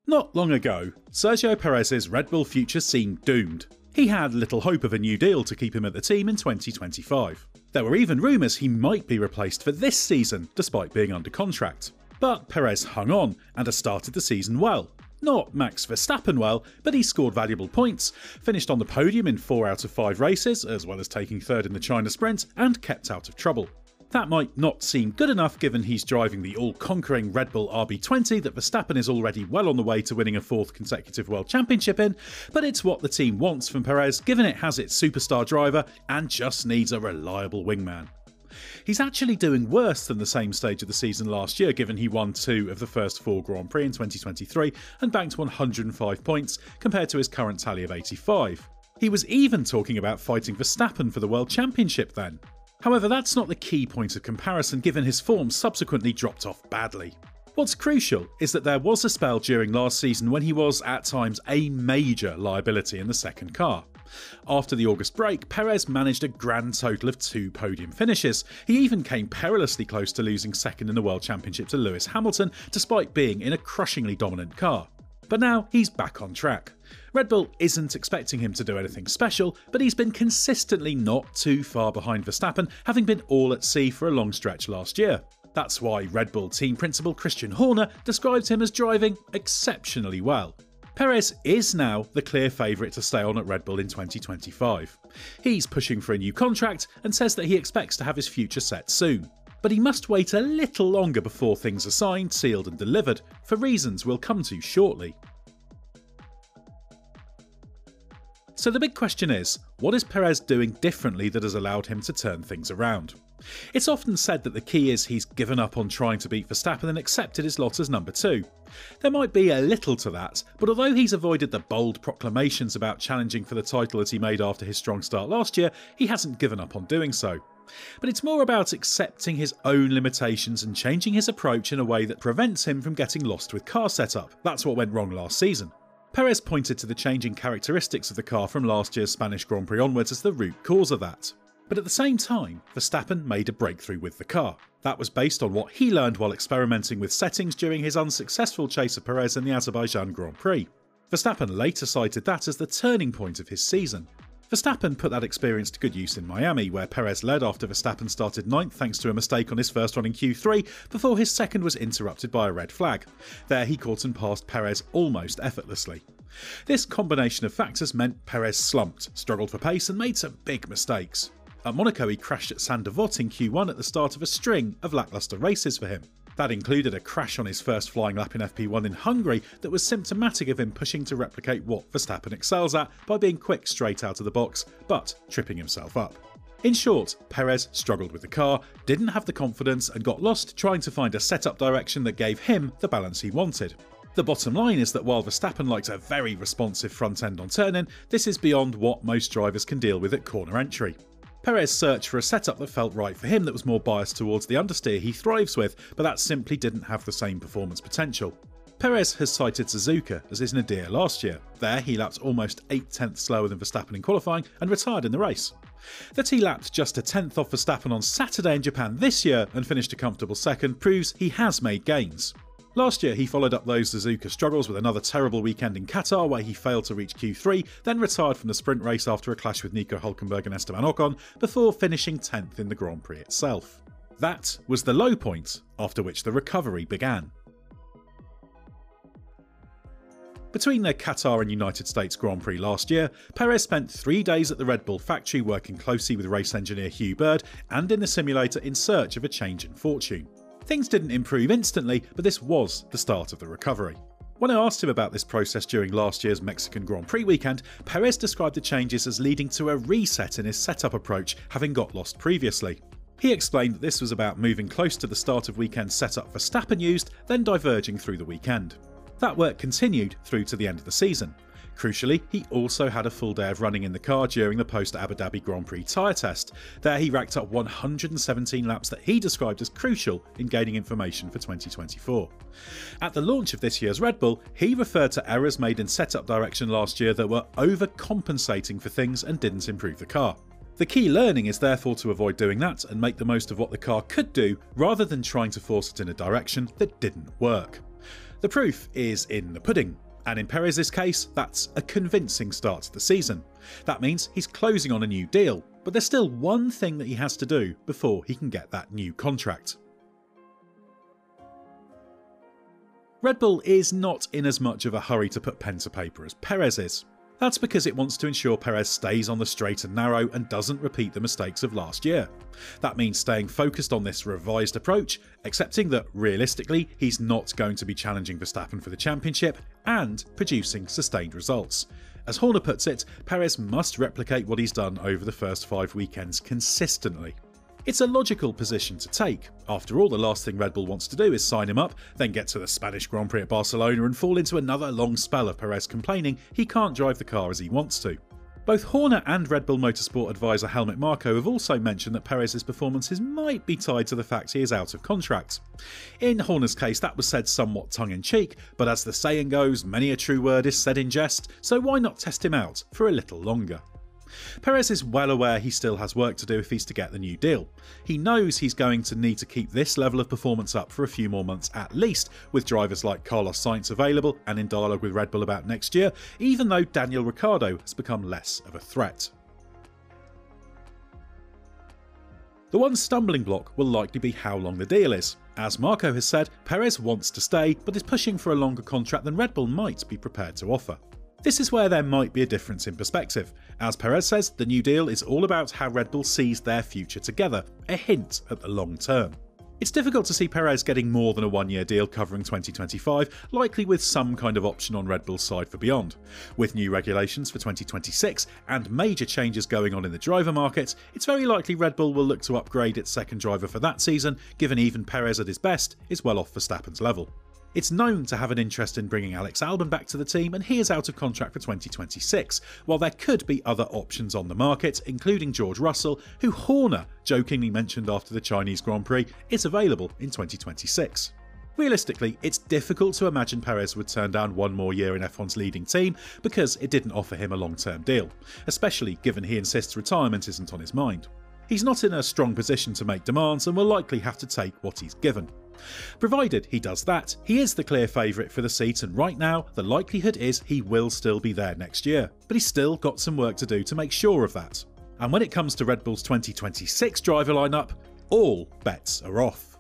Not long ago, Sergio Perez's Red Bull future seemed doomed. He had little hope of a new deal to keep him at the team in 2025. There were even rumours he might be replaced for this season, despite being under contract. But Perez hung on and has started the season well. Not Max Verstappen well, but he scored valuable points, finished on the podium in 4 out of 5 races, as well as taking third in the China Sprint, and kept out of trouble. That might not seem good enough given he's driving the all-conquering Red Bull RB20 that Verstappen is already well on the way to winning a 4th consecutive World Championship in, but it's what the team wants from Perez given it has its superstar driver and just needs a reliable wingman. He's actually doing worse than the same stage of the season last year given he won 2 of the first 4 Grand Prix in 2023 and banked 105 points compared to his current tally of 85. He was even talking about fighting Verstappen for the World Championship then. However, that's not the key point of comparison given his form subsequently dropped off badly. What's crucial is that there was a spell during last season when he was, at times, a major liability in the second car. After the August break, Perez managed a grand total of 2 podium finishes. He even came perilously close to losing second in the World Championship to Lewis Hamilton, despite being in a crushingly dominant car. But now he's back on track. Red Bull isn't expecting him to do anything special, but he's been consistently not too far behind Verstappen, having been all at sea for a long stretch last year. That's why Red Bull team principal Christian Horner describes him as driving exceptionally well. Perez is now the clear favourite to stay on at Red Bull in 2025. He's pushing for a new contract and says that he expects to have his future set soon. But he must wait a little longer before things are signed, sealed and delivered, for reasons we'll come to shortly. So the big question is, what is Perez doing differently that has allowed him to turn things around? It's often said that the key is he's given up on trying to beat Verstappen and accepted his lot as number 2. There might be a little to that, but although he's avoided the bold proclamations about challenging for the title that he made after his strong start last year, he hasn't given up on doing so. But it's more about accepting his own limitations and changing his approach in a way that prevents him from getting lost with car setup. That's what went wrong last season. Perez pointed to the changing characteristics of the car from last year's Spanish Grand Prix onwards as the root cause of that. But at the same time, Verstappen made a breakthrough with the car. That was based on what he learned while experimenting with settings during his unsuccessful chase of Perez in the Azerbaijan Grand Prix. Verstappen later cited that as the turning point of his season. Verstappen put that experience to good use in Miami, where Perez led after Verstappen started 9th thanks to a mistake on his first run in Q3 before his second was interrupted by a red flag. There he caught and passed Perez almost effortlessly. This combination of factors meant Perez slumped, struggled for pace and made some big mistakes. At Monaco he crashed at Saint-Devote in Q1 at the start of a string of lacklustre races for him. That included a crash on his first flying lap in FP1 in Hungary that was symptomatic of him pushing to replicate what Verstappen excels at by being quick straight out of the box, but tripping himself up. In short, Perez struggled with the car, didn't have the confidence and got lost trying to find a setup direction that gave him the balance he wanted. The bottom line is that while Verstappen likes a very responsive front end on turn-in, this is beyond what most drivers can deal with at corner entry. Perez searched for a setup that felt right for him that was more biased towards the understeer he thrives with, but that simply didn't have the same performance potential. Perez has cited Suzuka as his nadir last year. There he lapped almost 8/10 slower than Verstappen in qualifying and retired in the race. That he lapped just a 10th off Verstappen on Saturday in Japan this year and finished a comfortable second proves he has made gains. Last year he followed up those Suzuka struggles with another terrible weekend in Qatar where he failed to reach Q3, then retired from the sprint race after a clash with Nico Hülkenberg and Esteban Ocon, before finishing 10th in the Grand Prix itself. That was the low point, after which the recovery began. Between the Qatar and United States Grand Prix last year, Perez spent 3 days at the Red Bull factory working closely with race engineer Hugh Bird and in the simulator in search of a change in fortune. Things didn't improve instantly, but this was the start of the recovery. When I asked him about this process during last year's Mexican Grand Prix weekend, Perez described the changes as leading to a reset in his setup approach, having got lost previously. He explained that this was about moving close to the start of weekend setup Verstappen used, then diverging through the weekend. That work continued through to the end of the season. Crucially, he also had a full day of running in the car during the post-Abu Dhabi Grand Prix tyre test. There he racked up 117 laps that he described as crucial in gaining information for 2024. At the launch of this year's Red Bull, he referred to errors made in setup direction last year that were overcompensating for things and didn't improve the car. The key learning is therefore to avoid doing that and make the most of what the car could do rather than trying to force it in a direction that didn't work. The proof is in the pudding, and in Perez's case, that's a convincing start to the season. That means he's closing on a new deal, but there's still one thing that he has to do before he can get that new contract. Red Bull is not in as much of a hurry to put pen to paper as Perez is. That's because it wants to ensure Perez stays on the straight and narrow and doesn't repeat the mistakes of last year. That means staying focused on this revised approach, accepting that realistically he's not going to be challenging Verstappen for the championship, and producing sustained results. As Horner puts it, Perez must replicate what he's done over the first 5 weekends consistently. It's a logical position to take. After all, the last thing Red Bull wants to do is sign him up, then get to the Spanish Grand Prix at Barcelona and fall into another long spell of Perez complaining he can't drive the car as he wants to. Both Horner and Red Bull Motorsport advisor Helmut Marko have also mentioned that Perez's performances might be tied to the fact he is out of contract. In Horner's case, that was said somewhat tongue-in-cheek, but as the saying goes, many a true word is said in jest, so why not test him out for a little longer? Perez is well aware he still has work to do if he's to get the new deal. He knows he's going to need to keep this level of performance up for a few more months at least, with drivers like Carlos Sainz available and in dialogue with Red Bull about next year, even though Daniel Ricciardo has become less of a threat. The one stumbling block will likely be how long the deal is. As Marko has said, Perez wants to stay, but is pushing for a longer contract than Red Bull might be prepared to offer. This is where there might be a difference in perspective. As Perez says, the new deal is all about how Red Bull sees their future together, a hint at the long term. It's difficult to see Perez getting more than a one-year deal covering 2025, likely with some kind of option on Red Bull's side for beyond. With new regulations for 2026 and major changes going on in the driver market, it's very likely Red Bull will look to upgrade its second driver for that season, given even Perez at his best is well off Verstappen's level. It's known to have an interest in bringing Alex Albon back to the team, and he is out of contract for 2026, while there could be other options on the market, including George Russell, who Horner jokingly mentioned after the Chinese Grand Prix is available in 2026. Realistically, it's difficult to imagine Perez would turn down one more year in F1's leading team because it didn't offer him a long-term deal, especially given he insists retirement isn't on his mind. He's not in a strong position to make demands and will likely have to take what he's given. Provided he does that, he is the clear favourite for the seat, and right now the likelihood is he will still be there next year, but he's still got some work to do to make sure of that. And when it comes to Red Bull's 2026 driver lineup, all bets are off.